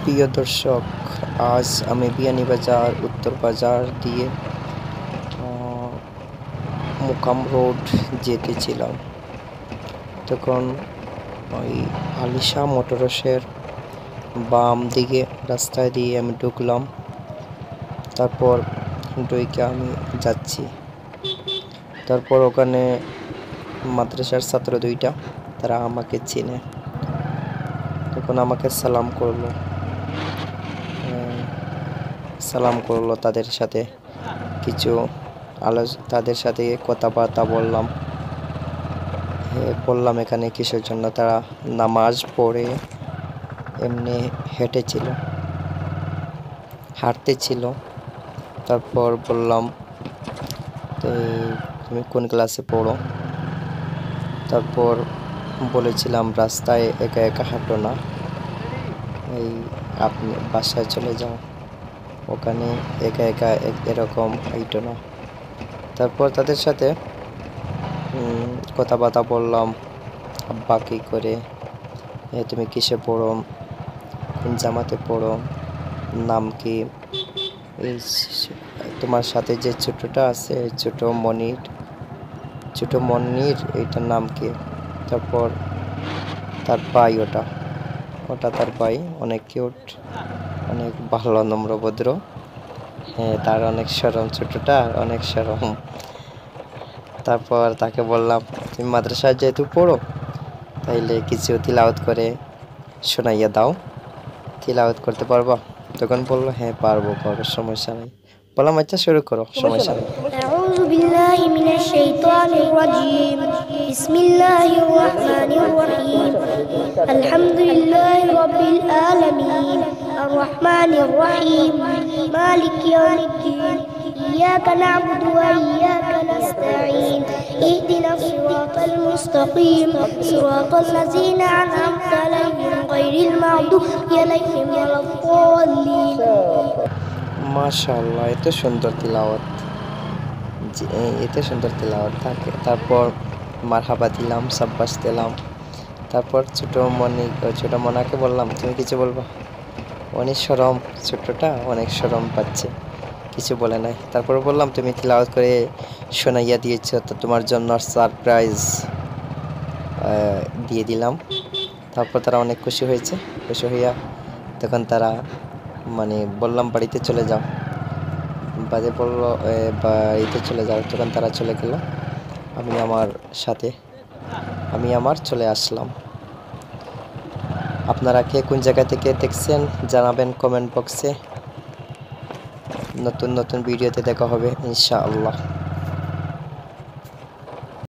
প্রিয় দর্শক, আজ আমি বিয়ানীবাজার উত্তর বাজার দিয়ে মুকাম রোড যেতেছিলাম। তখন ওই আলিশা মোটরসের বাম দিকে রাস্তায় দিয়ে আমি ঢুকলাম। তারপর ঢুকে আমি যাচ্ছি। তারপর ওখানে মাদ্রাসার ছাত্র দুইটা, তারা আমাকে চিনে। তখন আমাকে সালাম করলো। তাদের সাথে কিছু তাদের সাথে কথাবার্তা বললাম এখানে কিসের জন্য। তারা নামাজ পড়ে এমনি হাঁটতেছিল। তারপর বললাম, তুমি কোন ক্লাসে পড়ো? তারপর বলেছিলাম, রাস্তায় একা একা হাঁটো না, আপনি বাসায় চলে যাও, ওখানে একা একা এরকম হাঁটো না। তারপর তাদের সাথে কথাবার্তা বললাম, আব্বা কি করে, তুমি কিসে পড়ো, কোন জামাতে পড়ো, নাম কি, তোমার সাথে যে ছোটটা আছে ছোট মনির এইটার নাম কি? তারপর তার ভাই, ওটা তার ভাই, অনেক কিউট, অনেক ভালো, নম্র ভদ্র। তার অনেক শরম, ছোটটা অনেক শরম। তারপর তাকে বললাম, তুমি মাদ্রাসায় যেহেতু পড়ো, তাইলে কিছু তিলাওয়াত করে শোনাইয়া দাও, তিলাওয়াত করতে পারবা? তখন বললো, হ্যাঁ পারবো, সমস্যা নেই। বললাম, আচ্ছা শুরু করো, সমস্যা নেই। أعوذ بالله من الشيطان الرجيم بسم الله الرحمن الرحيم الحمد لله رب العالمين الرحمن الرحيم مالك يوم الدين إياك نعبد وإياك نستعين اهدنا الصراط المستقيم صراط الذين أنعمت عليهم غير المغضوب عليهم ولا الضالين। মাশাআল্লাহ, এত সুন্দর তিলাওয়াত থাকে। তারপর মারহাবা দিলাম, সাব্বাস দিলাম। তারপর ছোট মনাকে বললাম, তুমি কিছু বলবা? অনেক শরম, ছোটটা অনেক শরম পাচ্ছে, কিছু বলে নাই। তারপর বললাম, তুমি তিলাওয়াত করে শোনাইয়া দিয়েছ, তো তোমার জন্য সারপ্রাইজ দিয়ে দিলাম। তারপর তারা অনেক খুশি হইয়া তখন তারা বললাম, বাড়িতে চলে যাও। বললো বাড়িতে চলে যাও। তখন তারা চলে গেল, আমি আমার চলে আসলাম। আপনারা কে কোন জায়গা থেকে দেখছেন জানাবেন কমেন্ট বক্সে। নতুন ভিডিওতে দেখা হবে ইনশাআল্লাহ।